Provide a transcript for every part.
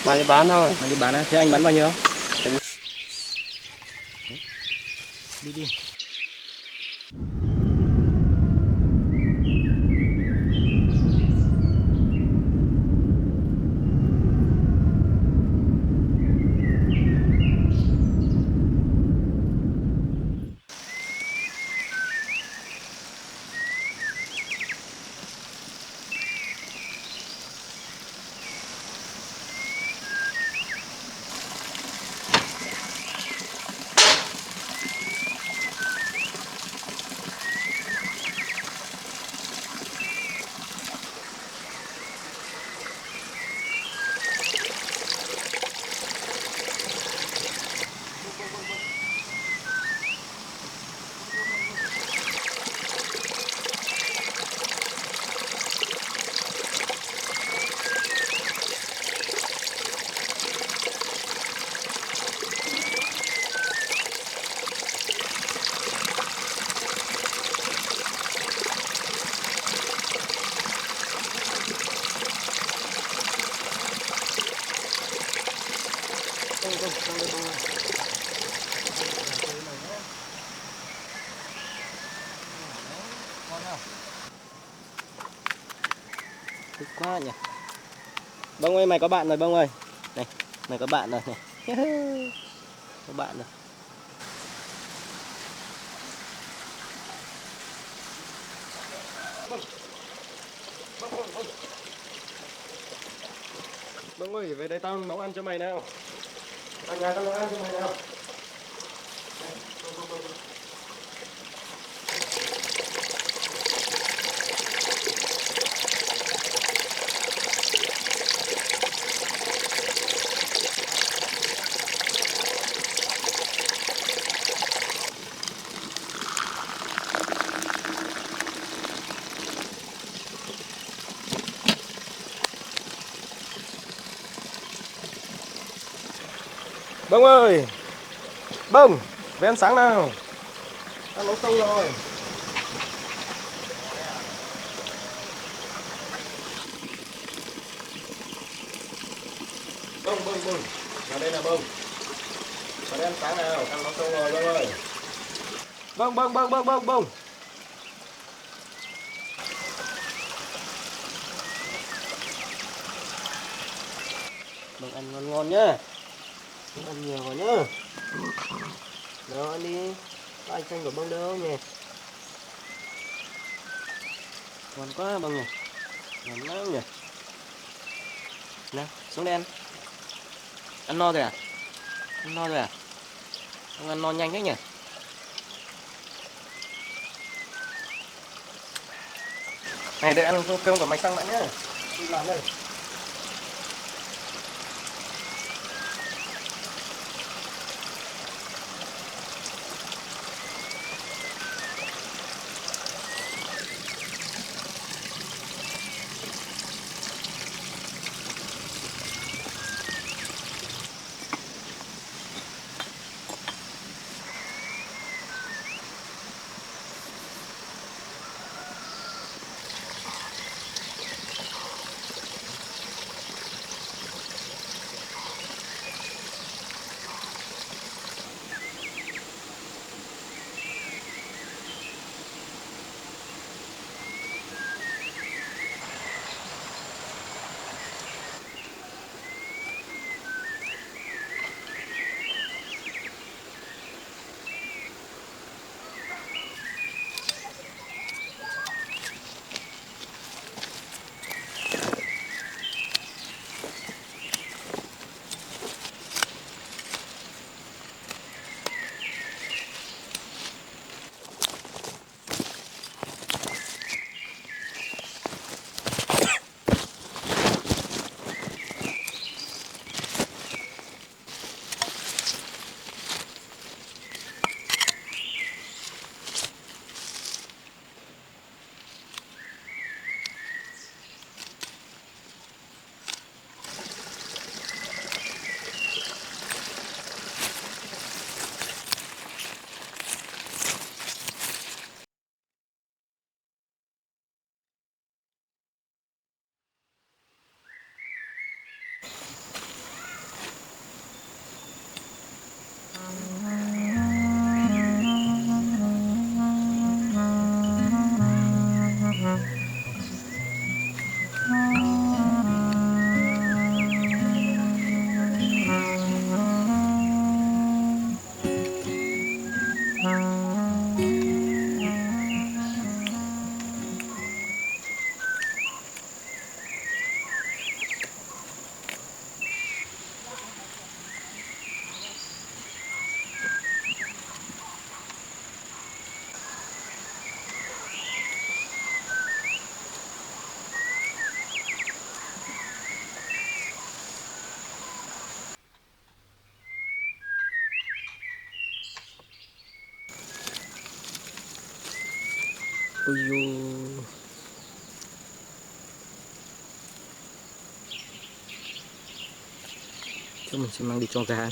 Mang đi bán thôi. Mang đi bán á? Thế anh bán bao nhiêu? Đi đi. Thích quá nhỉ. Bông ơi, mày có bạn rồi Bông ơi. Này, mày có bạn rồi này. Có bạn rồi. Bông ơi, về đây tao nấu ăn cho mày nào. Ở nhà tao nấu ăn cho mày nào. Bông ơi, Bông, về ăn sáng nào. Tao nấu xong rồi. Bông, vào đây là Bông. Vào đây ăn sáng nào, tao nấu xong rồi Bông ơi. Bông. Bông ăn ngon ngon nhá. Bông ăn nhiều vào nhá. Đâu ăn đi. Có anh xanh của Bông đâu nhỉ. Ngon quá Bông nhỉ. Ngon lắm nhỉ. Nào, xuống đây ăn. Ăn no rồi à? Ăn no rồi à? Ông ăn no nhanh thế nhỉ. Này, đợi ăn cơm của mày xong đã nhá. Đi làm đây. ui du. Chúng mình sẽ mang đi trong ra.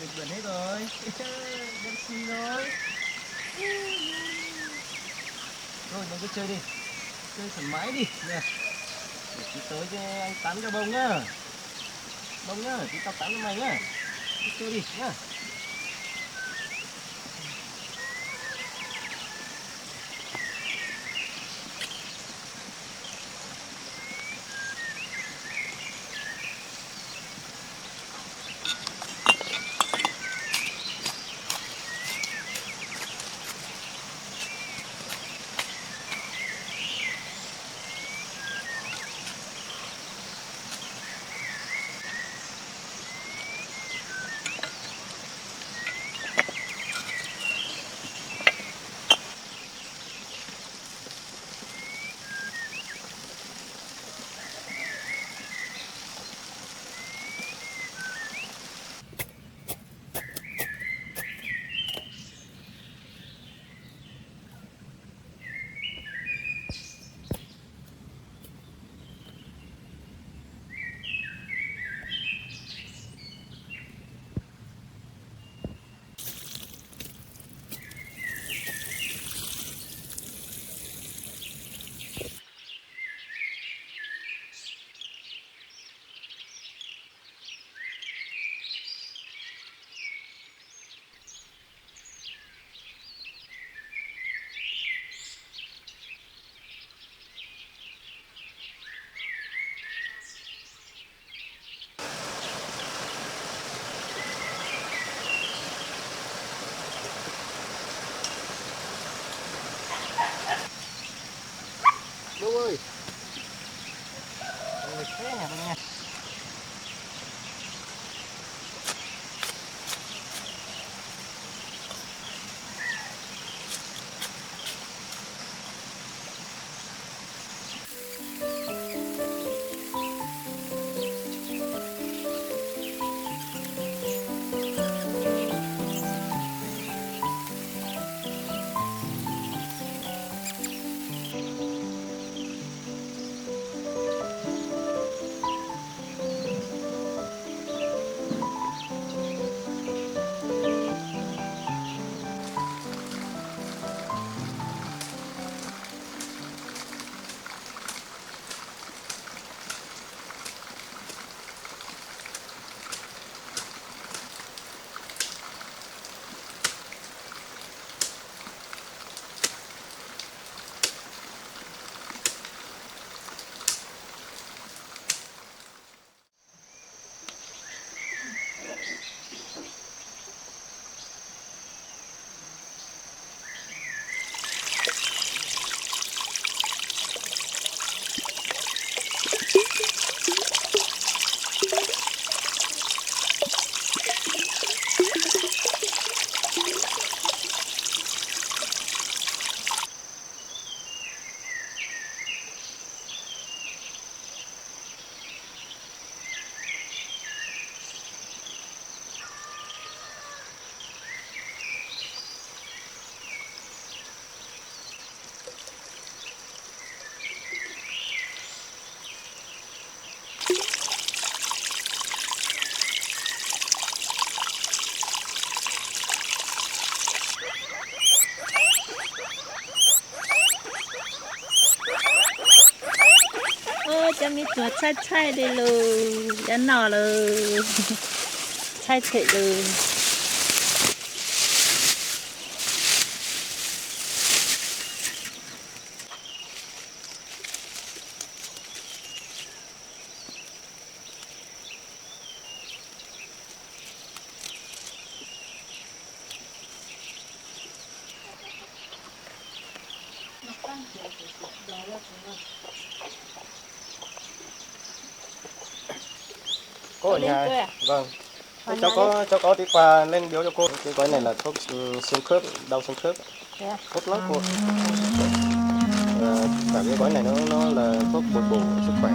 Mình biển hết rồi. Đen xì rồi. Rồi mình cứ chơi đi. Chơi thoải mái đi nè. Để tí tới cho anh tán cho bông nhá. Bông nhá, tí tao tán cho mày nhá. Cứ chơi đi nhá. Và chai chai đi luôn, đến nọ luôn, chai thị luôn. Cô ở nhà. À? Vâng. Ở Cháu có đi qua lên biếu cho cô. Cái gói này là thuốc xương khớp, đau xương khớp. Yeah. Tốt lắm cô. Và cả cái gói này nó là thuốc bồi bổ sức khỏe.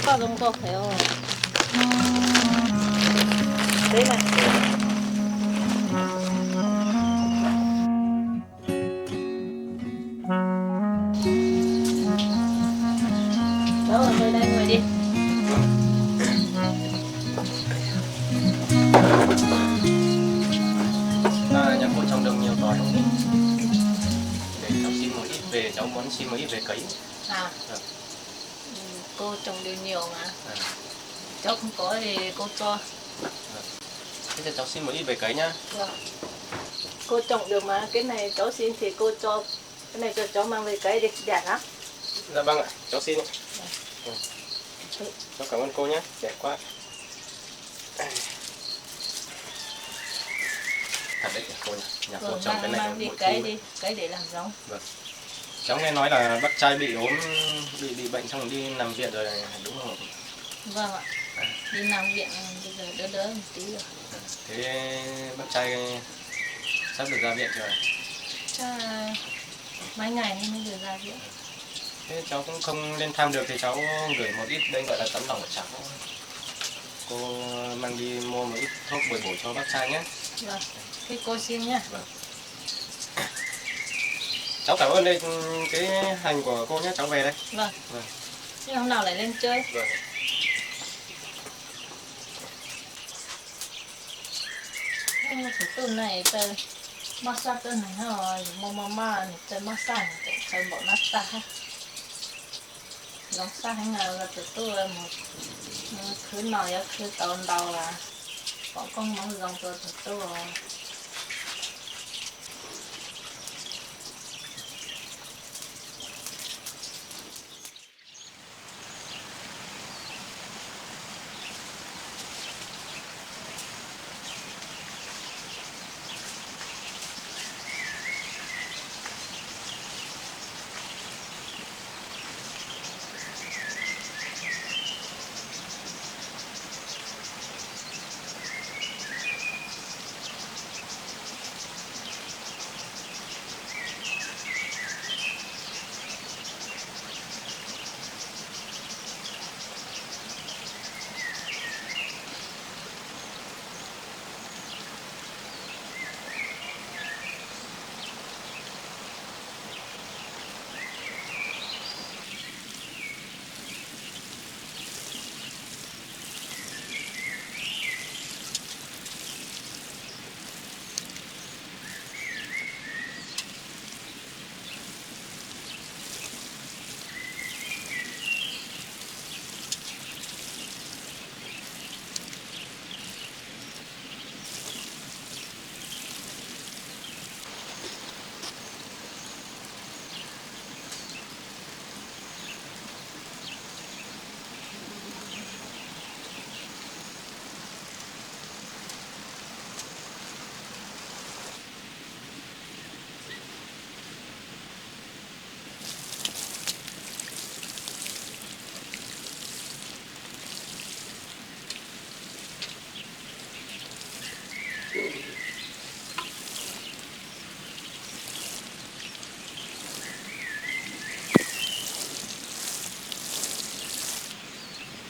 Có giống cô phải không? Đây này. Đâu rồi, ngồi đây ngồi đi. Nhà cô trồng được nhiều tỏi không? Để cháu xin một ít về, cháu muốn xin một ít về cấy. À. Dạ. Cô trồng được nhiều mà. À. Cháu không có thì cô cho. Thế thì cháu xin một ít về cấy nhá. Dạ. Cô trồng được mà, cái này cháu xin thì cô cho. Cái này cho cháu mang về cấy đi, đẹp lắm. Dạ vâng ạ, cháu xin. Dạ. Cháu cảm ơn cô nhé, đẹp quá. Thật đấy cô nhỉ, nhà cô trồng cái này mang đi mỗi cấy thu. đi, cấy để làm giống. Vâng. Cháu nghe nói là bác trai bị ốm, bị bệnh xong rồi đi nằm viện rồi, đúng không? Vâng ạ. Đi nằm viện bây giờ đỡ đỡ một tí rồi. Thế bác trai sắp được ra viện chưa? Chắc mấy ngày nữa mới được ra viện. Thế cháu cũng không lên thăm được thì cháu gửi một ít, đây gọi là tấm lòng của cháu. Cô mang đi mua một ít thuốc bồi bổ cho bác trai nhé. Vâng, thế cô xin nhé. Vâng. Cháu cảm ơn đây cái hành của cô nhé, cháu về đây. Vâng. Vâng. Nhưng hôm nào lại lên chơi. Vâng. Cái tuần này tờ massage tuần này rồi, mama này tờ massage này tờ bộ massage. Lòng xa hay nào là tụi tôi là một thứ nồi á, thứ tàu đầu là có con món dòng tụi tôi rồi.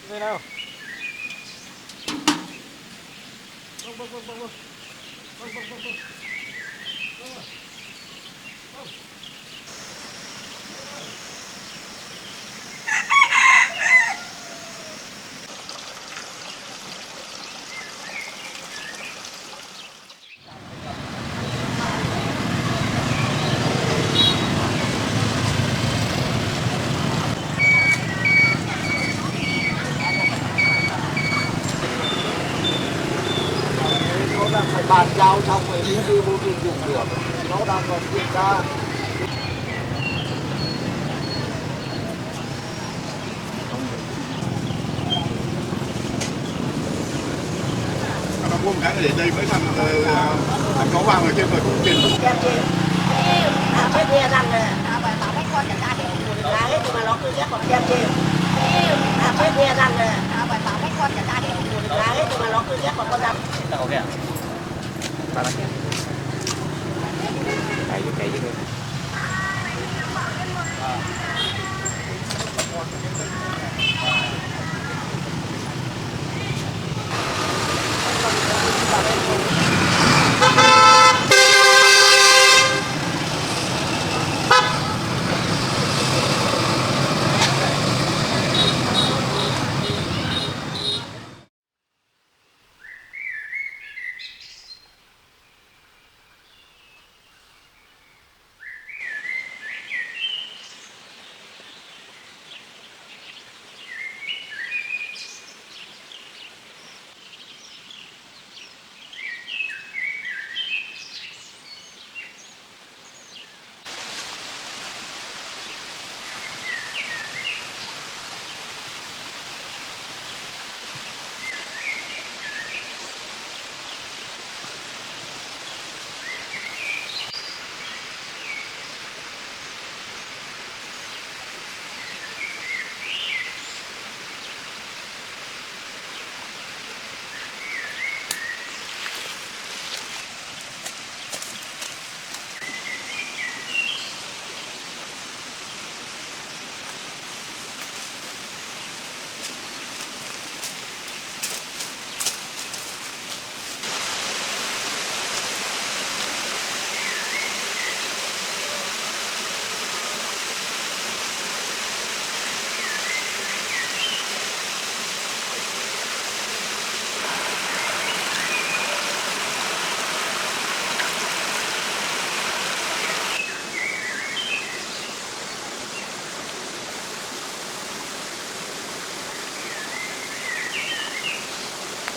Đây nào. Vâng, vâng, vâng, vâng, vâng. Vâng, vâng, vâng, vâng. Vâng, vâng. bàn giao xong rồi đi đi vô trình dùng được, nó đang còn kiểm tra. Nó mua một cái để đây mấy thằng có vào ở trên rồi cũng tiền. Cái bia rằng là bảo mấy con trả để lá hết nhưng mà nó cứ ghét còn đem chê. Cái bia rằng là bảo mấy con trả để lá hết nhưng mà nó cứ ghét còn con răm. Là ok à? Ba lắc. Cày vô.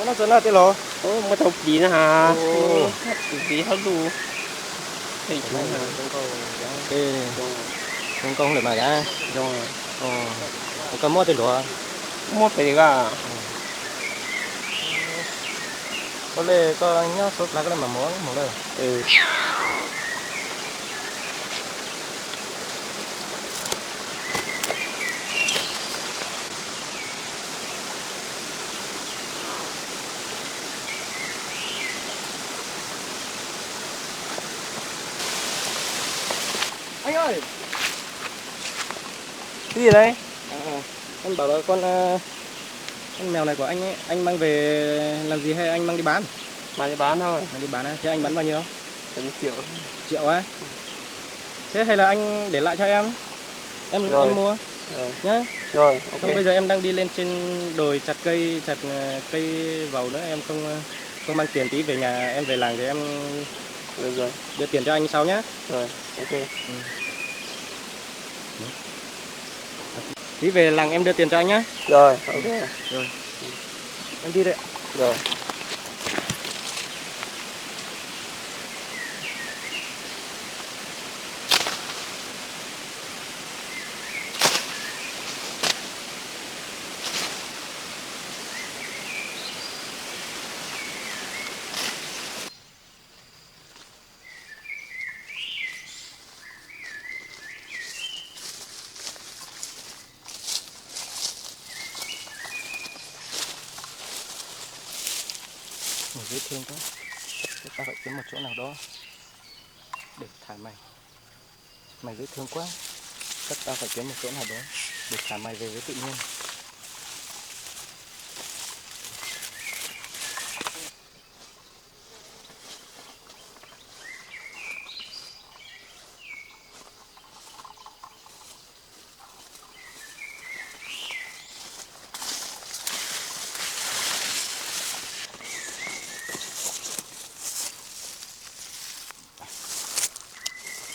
Nó sẽ là thế lo. Mà thục gì nữa hả? Gì hết luôn. Thì chúng Không công để mà ra. rồi. Có mua tiền đồ. Mua phải à? Có lẽ có nhớ sốt lá cái mà muốn một đây. Ừ. Anh ơi. Cái gì đấy? Anh bảo là con mèo này của anh ấy, anh mang về làm gì hay anh mang đi bán? Mà đi bán thôi. Mang đi bán á, thế anh bán bao nhiêu? 1 triệu. Triệu á? Thế hay là anh để lại cho em? Em Rồi. em mua Rồi. nhá. Rồi, Không ok. bây giờ em đang đi lên trên đồi chặt cây vào nữa, em không mang tiền tí về nhà, em về làng thì em Được rồi. đưa tiền cho anh sau nhá. Rồi, ok. Tí về làng em đưa tiền cho anh nhá. Rồi, ok. Rồi. Em đi đây ạ. Rồi. Mày dễ thương quá. Chúng ta phải kiếm một chỗ nào đó để thả mày. Mày dễ thương quá. Chắc ta phải kiếm một chỗ nào đó để thả mày về với tự nhiên.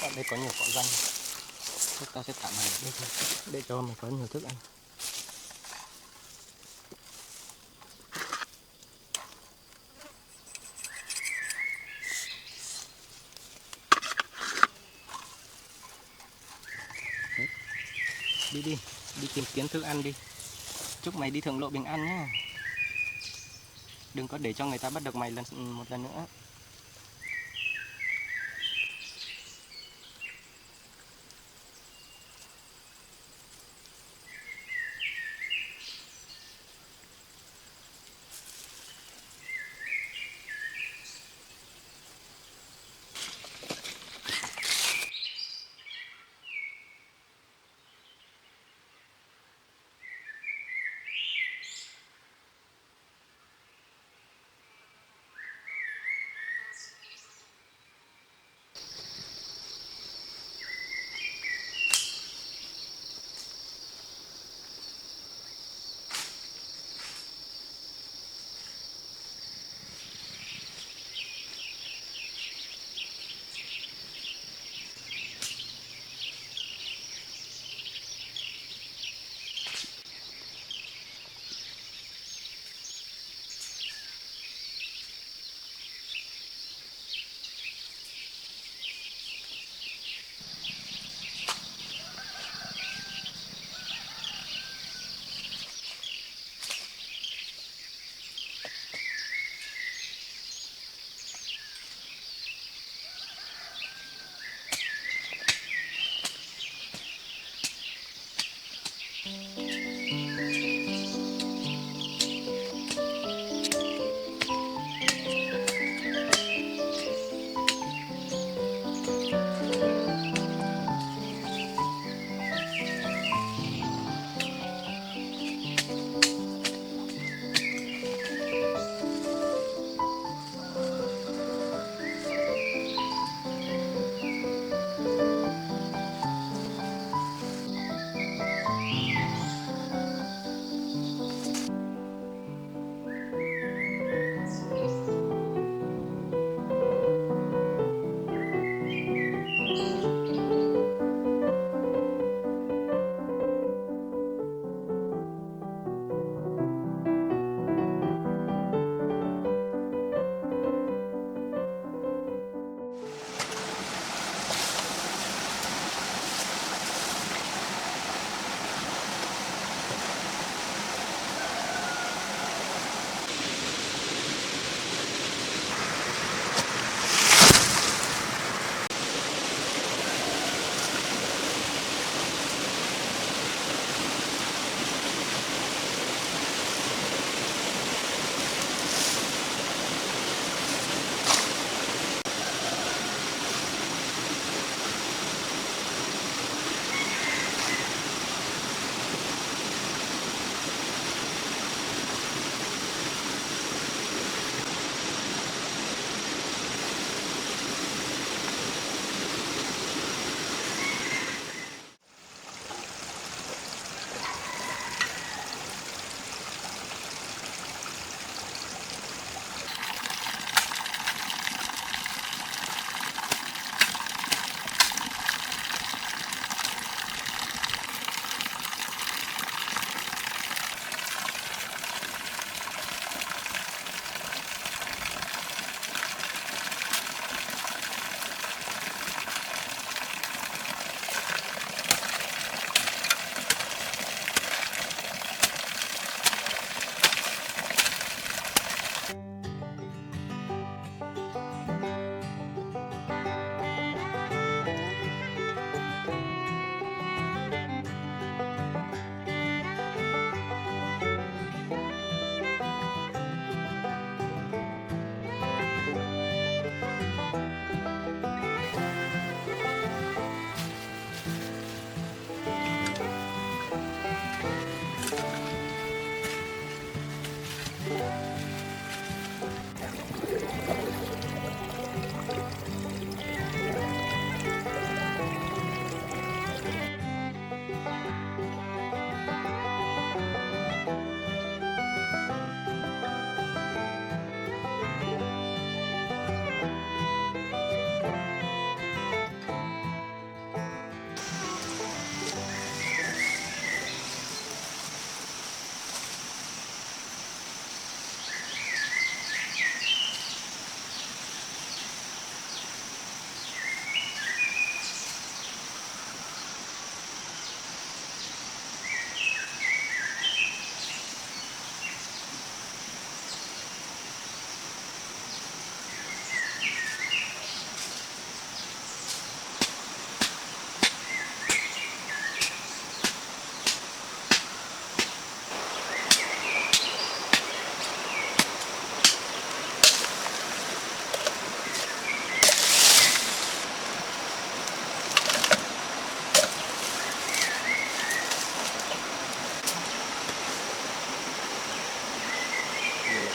Ở đây có nhiều cỏ ranh. Chúng ta sẽ thả mày ở đây thôi, để cho mày có nhiều thức ăn. đi tìm kiếm thức ăn đi. Chúc mày đi thượng lộ bình an nhá. Đừng có để cho người ta bắt được mày một lần nữa.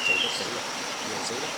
chảy nước xứ rồi, nhiều xứ đấy.